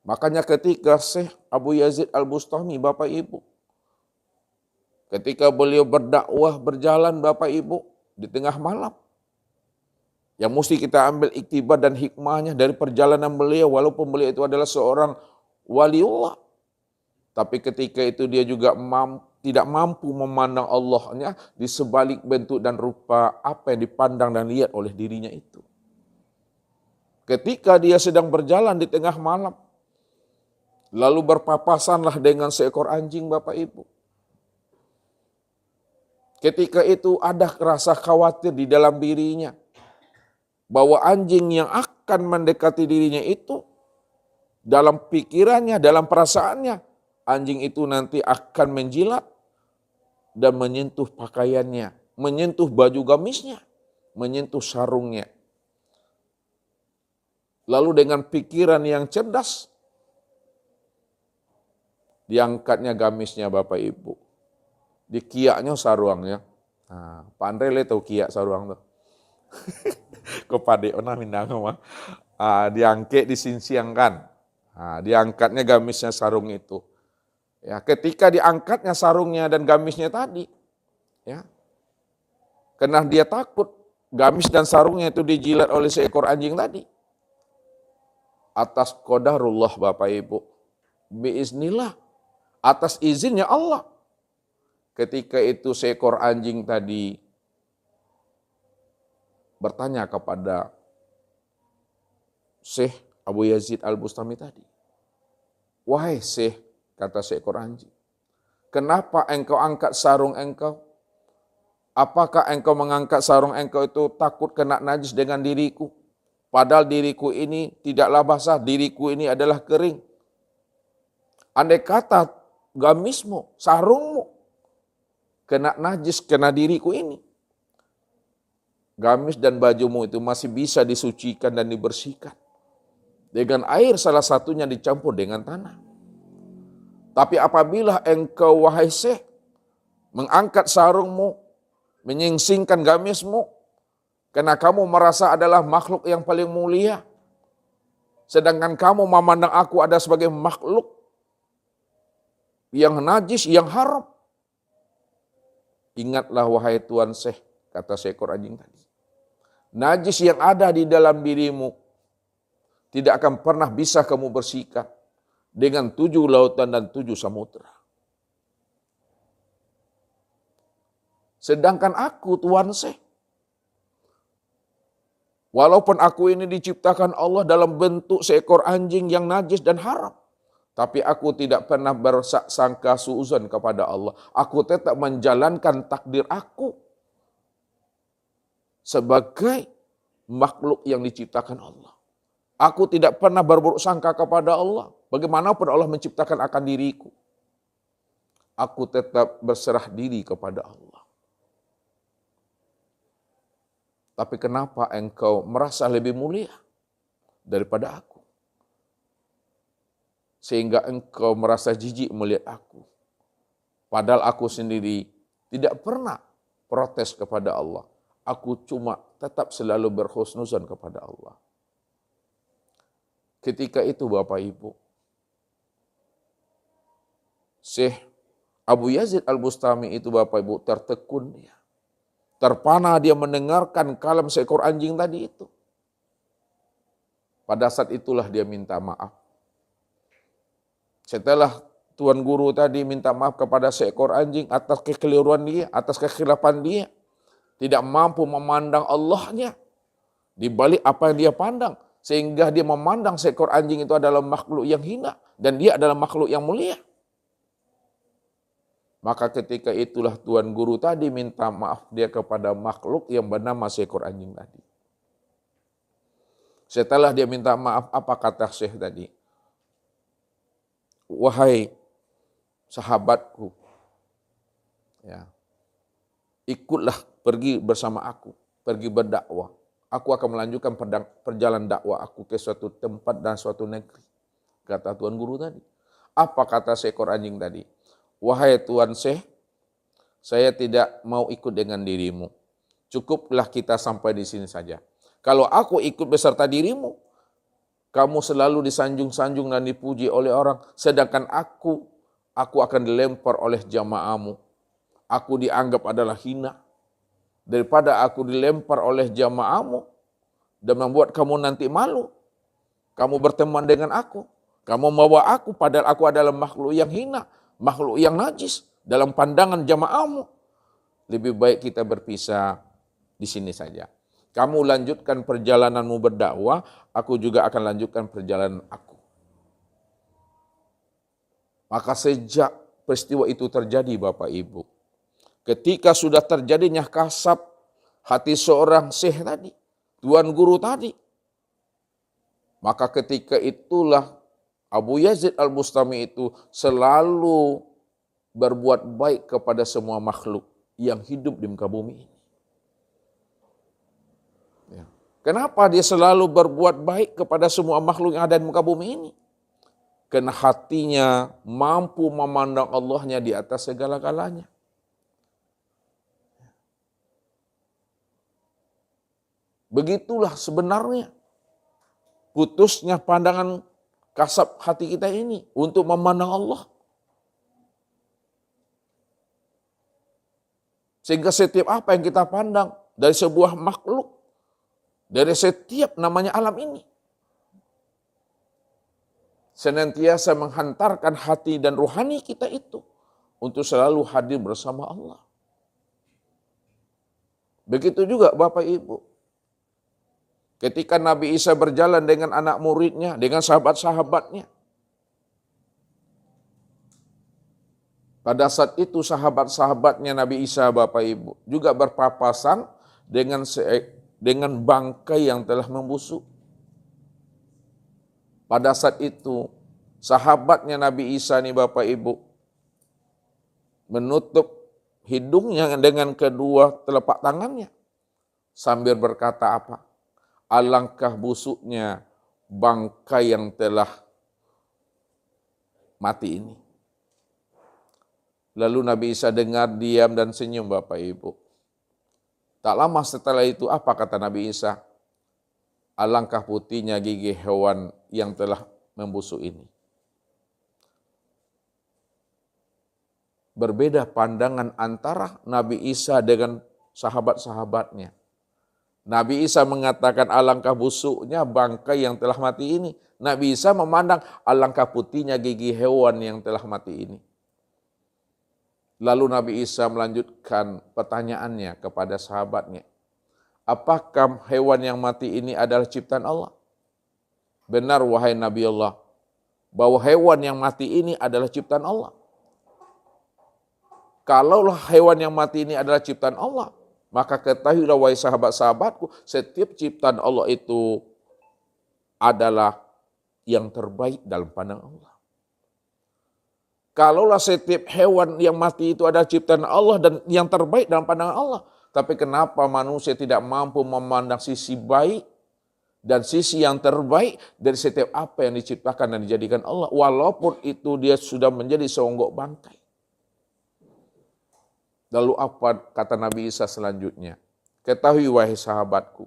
Makanya ketika Syekh Abu Yazid Al-Bustami, Bapak Ibu, ketika beliau berdakwah berjalan Bapak Ibu di tengah malam, yang mesti kita ambil iktibar dan hikmahnya dari perjalanan beliau, walaupun beliau itu adalah seorang waliullah, tapi ketika itu dia juga tidak mampu memandang Allahnya di sebalik bentuk dan rupa apa yang dipandang dan lihat oleh dirinya itu. Ketika dia sedang berjalan di tengah malam, lalu berpapasanlah dengan seekor anjing Bapak Ibu. Ketika itu ada rasa khawatir di dalam dirinya, bahwa anjing yang akan mendekati dirinya itu, dalam pikirannya, dalam perasaannya, anjing itu nanti akan menjilat dan menyentuh pakaiannya, menyentuh baju gamisnya, menyentuh sarungnya. Lalu dengan pikiran yang cerdas, diangkatnya gamisnya Bapak Ibu. Dikiaknya sarungnya. Nah, Pak Andre le tahu kiak sarung tuh. Kepada ona mindang mah. Diangkat disinsiangkan. Diangkatnya gamisnya sarung itu. Ya, ketika diangkatnya sarungnya dan gamisnya tadi, ya, karena dia takut gamis dan sarungnya itu dijilat oleh seekor anjing tadi. Atas qadarullah Bapak Ibu, biiznillah, atas izinnya Allah. Ketika itu seekor anjing tadi bertanya kepada Syekh Abu Yazid Al-Bustami tadi. Wahai Syekh, kata seekor anjing, kenapa engkau angkat sarung engkau? Apakah engkau mengangkat sarung engkau itu takut kena najis dengan diriku? Padahal diriku ini tidaklah basah, diriku ini adalah kering. Andai kata gamismu, sarungmu, kena najis, kena diriku ini, gamis dan bajumu itu masih bisa disucikan dan dibersihkan. Dengan air salah satunya dicampur dengan tanah. Tapi apabila engkau wahai Syekh, mengangkat sarungmu, menyingsingkan gamismu, karena kamu merasa adalah makhluk yang paling mulia, sedangkan kamu memandang aku ada sebagai makhluk yang najis, yang haram. Ingatlah wahai Tuan Syekh, kata seekor anjing tadi. Najis yang ada di dalam dirimu tidak akan pernah bisa kamu bersihkan dengan 7 lautan dan 7 samudra. Sedangkan aku Tuan Syekh, walaupun aku ini diciptakan Allah dalam bentuk seekor anjing yang najis dan haram, tapi aku tidak pernah bersangka suuzon kepada Allah. Aku tetap menjalankan takdir aku sebagai makhluk yang diciptakan Allah. Aku tidak pernah berburuk sangka kepada Allah. Bagaimanapun Allah menciptakan akan diriku, aku tetap berserah diri kepada Allah. Tapi kenapa engkau merasa lebih mulia daripada aku? Sehingga engkau merasa jijik melihat aku. Padahal aku sendiri tidak pernah protes kepada Allah. Aku cuma tetap selalu berhusnuzon kepada Allah. Ketika itu Bapak Ibu, Syekh Abu Yazid Al-Bustami itu Bapak Ibu tertekun dia. Terpana dia mendengarkan kalam seekor anjing tadi itu. Pada saat itulah dia minta maaf. Setelah Tuan Guru tadi minta maaf kepada seekor anjing atas kekeliruan dia, atas kekhilafan dia. Tidak mampu memandang Allahnya di balik apa yang dia pandang. Sehingga dia memandang seekor anjing itu adalah makhluk yang hina. Dan dia adalah makhluk yang mulia. Maka ketika itulah Tuan Guru tadi minta maaf dia kepada makhluk yang bernama seekor anjing tadi. Setelah dia minta maaf, apa kata Syekh tadi? Wahai sahabatku, ya, ikutlah pergi bersama aku, pergi berdakwah. Aku akan melanjutkan perjalanan dakwah aku ke suatu tempat dan suatu negeri. Kata Tuan Guru tadi. Apa kata seekor anjing tadi? Wahai Tuan Syekh, saya tidak mau ikut dengan dirimu. Cukuplah kita sampai di sini saja. Kalau aku ikut beserta dirimu, Kamu selalu disanjung-sanjung dan dipuji oleh orang, sedangkan aku akan dilempar oleh jamaahmu. Aku dianggap adalah hina. Daripada aku dilempar oleh jamaahmu dan membuat kamu nanti malu. Kamu berteman dengan aku. Kamu membawa aku padahal aku adalah makhluk yang hina, makhluk yang najis dalam pandangan jamaahmu. Lebih baik kita berpisah di sini saja. Kamu lanjutkan perjalananmu berdakwah, aku juga akan lanjutkan perjalanan aku. Maka sejak peristiwa itu terjadi Bapak Ibu, ketika sudah terjadinya kasab hati seorang syekh tadi, tuan guru tadi, maka ketika itulah Abu Yazid Al-Bustami itu selalu berbuat baik kepada semua makhluk yang hidup di muka bumi ini. Ya. Kenapa dia selalu berbuat baik kepada semua makhluk yang ada di muka bumi ini? Karena hatinya mampu memandang Allahnya di atas segala-galanya. Begitulah sebenarnya putusnya pandangan kasab hati kita ini untuk memandang Allah. Sehingga setiap apa yang kita pandang dari sebuah makhluk, dari setiap namanya alam ini, senantiasa menghantarkan hati dan rohani kita itu untuk selalu hadir bersama Allah. Begitu juga Bapak Ibu. Ketika Nabi Isa berjalan dengan anak muridnya, dengan sahabat-sahabatnya, pada saat itu sahabat-sahabatnya Nabi Isa Bapak Ibu juga berpapasan dengan bangkai yang telah membusuk. Pada saat itu sahabatnya Nabi Isa nih Bapak Ibu menutup hidungnya dengan kedua telapak tangannya sambil berkata apa? Alangkah busuknya bangkai yang telah mati ini. Lalu Nabi Isa dengar, diam dan senyum Bapak Ibu. Tak lama setelah itu apa kata Nabi Isa? Alangkah putihnya gigi hewan yang telah membusuk ini. Berbeda pandangan antara Nabi Isa dengan sahabat-sahabatnya. Nabi Isa mengatakan alangkah busuknya bangkai yang telah mati ini. Nabi Isa memandang alangkah putihnya gigi hewan yang telah mati ini. Lalu Nabi Isa melanjutkan pertanyaannya kepada sahabatnya. Apakah hewan yang mati ini adalah ciptaan Allah? Benar wahai Nabi Allah, bahwa hewan yang mati ini adalah ciptaan Allah. Kalaulah hewan yang mati ini adalah ciptaan Allah, maka ketahuilah wahai sahabat-sahabatku, setiap ciptaan Allah itu adalah yang terbaik dalam pandangan Allah. Kalaulah setiap hewan yang mati itu adalah ciptaan Allah dan yang terbaik dalam pandangan Allah. Tapi kenapa manusia tidak mampu memandang sisi baik dan sisi yang terbaik dari setiap apa yang diciptakan dan dijadikan Allah. Walaupun itu dia sudah menjadi seonggok bangkai. Lalu apa kata Nabi Isa selanjutnya? Ketahui wahai sahabatku,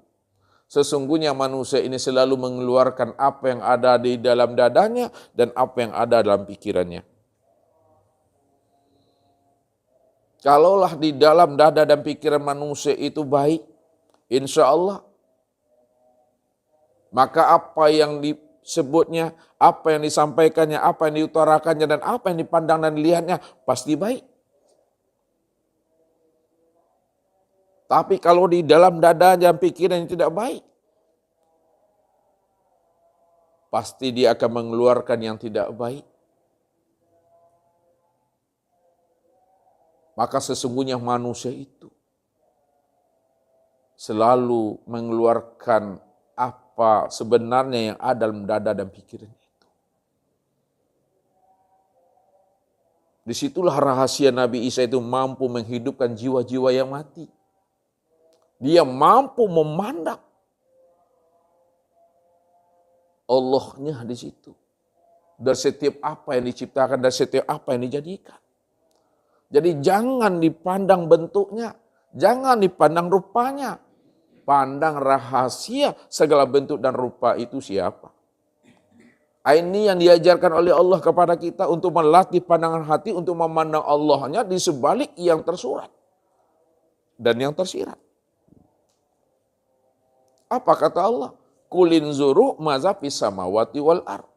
sesungguhnya manusia ini selalu mengeluarkan apa yang ada di dalam dadanya dan apa yang ada dalam pikirannya. Kalaulah di dalam dada dan pikiran manusia itu baik, insya Allah, maka apa yang disebutnya, apa yang disampaikannya, apa yang diutarakannya, dan apa yang dipandang dan dilihatnya pasti baik. Tapi kalau di dalam dada dan pikiran yang tidak baik, pasti dia akan mengeluarkan yang tidak baik. Maka sesungguhnya manusia itu selalu mengeluarkan apa sebenarnya yang ada dalam dada dan pikirannya itu. Disitulah rahasia Nabi Isa itu mampu menghidupkan jiwa-jiwa yang mati. Dia mampu memandang Allahnya di situ. Dari setiap apa yang diciptakan, dari setiap apa yang dijadikan. Jadi jangan dipandang bentuknya, jangan dipandang rupanya. Pandang rahasia segala bentuk dan rupa itu siapa. Ini yang diajarkan oleh Allah kepada kita untuk melatih pandangan hati untuk memandang Allahnya di sebalik yang tersurat dan yang tersirat. Apa kata Allah? Kulin zuru maza fis samawati wal ard.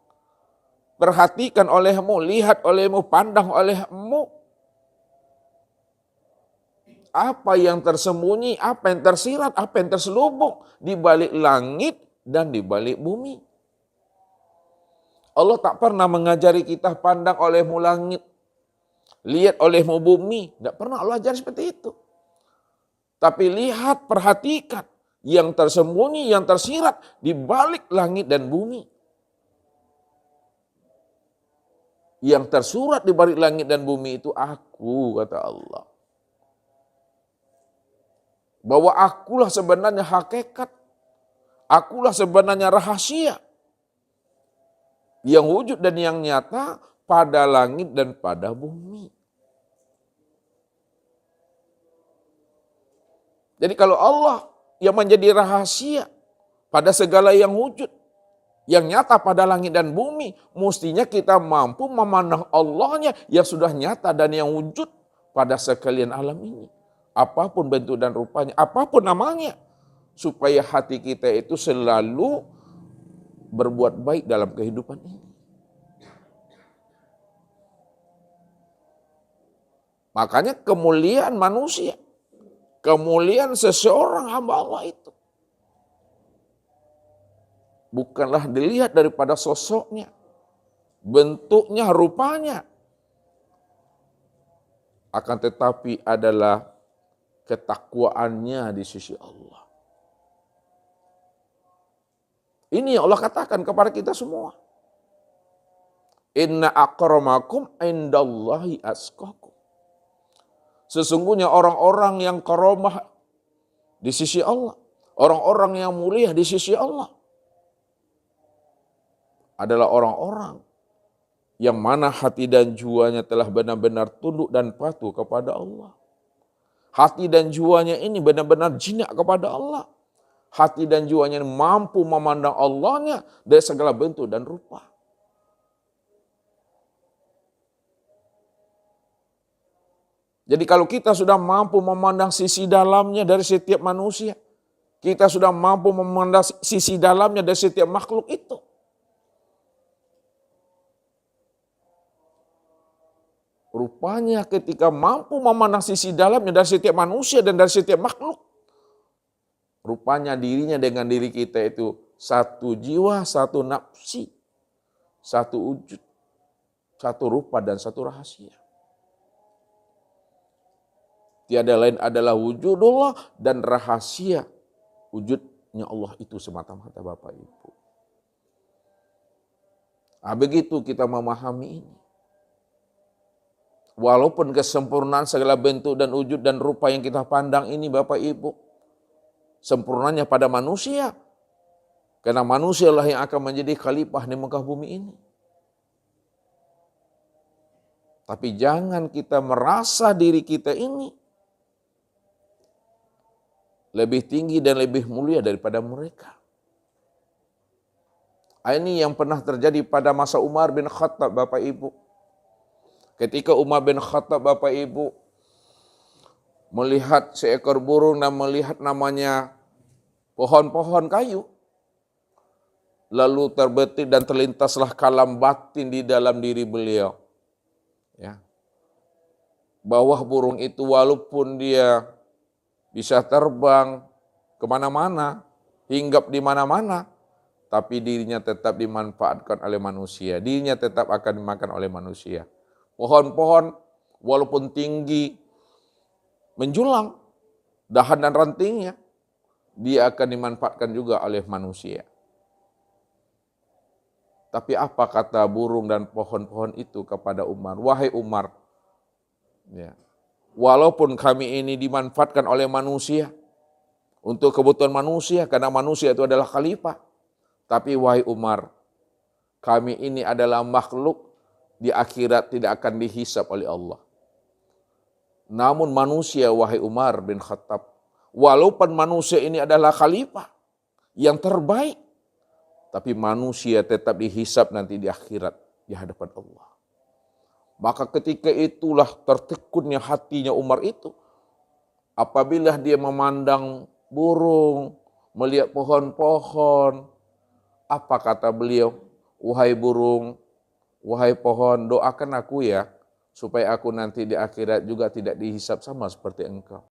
Perhatikan olehmu, lihat olehmu, pandang olehmu. Apa yang tersembunyi, apa yang tersirat, apa yang terselubung di balik langit dan di balik bumi. Allah tak pernah mengajari kita pandang olehmu langit, lihat olehmu bumi. Tidak pernah Allah ajar seperti itu. Tapi lihat, perhatikan yang tersembunyi, yang tersirat di balik langit dan bumi. Yang tersurat di balik langit dan bumi itu aku, kata Allah. Bahwa akulah sebenarnya hakikat. Akulah sebenarnya rahasia. Yang wujud dan yang nyata pada langit dan pada bumi. Jadi kalau Allah yang menjadi rahasia pada segala yang wujud, yang nyata pada langit dan bumi, mestinya kita mampu memandang Allahnya yang sudah nyata dan yang wujud pada sekalian alam ini. Apapun bentuk dan rupanya, apapun namanya, supaya hati kita itu selalu berbuat baik dalam kehidupan ini. Makanya kemuliaan manusia, kemuliaan seseorang hamba Allah itu bukanlah dilihat daripada sosoknya, bentuknya, rupanya. Akan tetapi adalah ketakwaannya di sisi Allah. Ini yang Allah katakan kepada kita semua. Inna akramakum indallahi atqakum. Sesungguhnya orang-orang yang karamah di sisi Allah, orang-orang yang mulia di sisi Allah, adalah orang-orang yang mana hati dan jiwanya telah benar-benar tunduk dan patuh kepada Allah. Hati dan jiwanya ini benar-benar jinak kepada Allah. Hati dan jiwanya mampu memandang Allahnya dari segala bentuk dan rupa. Jadi kalau kita sudah mampu memandang sisi dalamnya dari setiap manusia, kita sudah mampu memandang sisi dalamnya dari setiap makhluk itu, rupanya ketika mampu memandang sisi dalamnya dari setiap manusia dan dari setiap makhluk, rupanya dirinya dengan diri kita itu satu jiwa, satu nafsi, satu wujud, satu rupa dan satu rahasia. Tiada lain adalah wujudullah dan rahasia wujudnya Allah itu semata-mata Bapak Ibu. Nah, begitu kita memahami ini. Walaupun kesempurnaan segala bentuk dan wujud dan rupa yang kita pandang ini Bapak Ibu, sempurnanya pada manusia. Karena manusialah yang akan menjadi khalifah di muka bumi ini. Tapi jangan kita merasa diri kita ini lebih tinggi dan lebih mulia daripada mereka. Ini yang pernah terjadi pada masa Umar bin Khattab Bapak Ibu. Ketika Umar bin Khattab Bapak Ibu melihat seekor burung dan melihat namanya pohon-pohon kayu, lalu terbetik dan terlintaslah kalam batin di dalam diri beliau. Ya. Bahwa burung itu walaupun dia bisa terbang kemana-mana, hinggap di mana-mana, tapi dirinya tetap dimanfaatkan oleh manusia. Dirinya tetap akan dimakan oleh manusia. Pohon-pohon walaupun tinggi, menjulang, dahan dan rantingnya, dia akan dimanfaatkan juga oleh manusia. Tapi apa kata burung dan pohon-pohon itu kepada Umar? Wahai Umar, ya, walaupun kami ini dimanfaatkan oleh manusia, untuk kebutuhan manusia, karena manusia itu adalah khalifah. Tapi wahai Umar, kami ini adalah makhluk di akhirat tidak akan dihisab oleh Allah. Namun manusia, wahai Umar bin Khattab, walaupun manusia ini adalah khalifah yang terbaik, Tapi manusia tetap dihisap nanti di akhirat, di hadapan Allah. Maka ketika itulah tertekunnya hatinya Umar itu. Apabila dia memandang burung, melihat pohon-pohon, apa kata beliau? Wahai burung, wahai pohon, doakan aku ya, supaya aku nanti di akhirat juga tidak dihisap sama seperti engkau.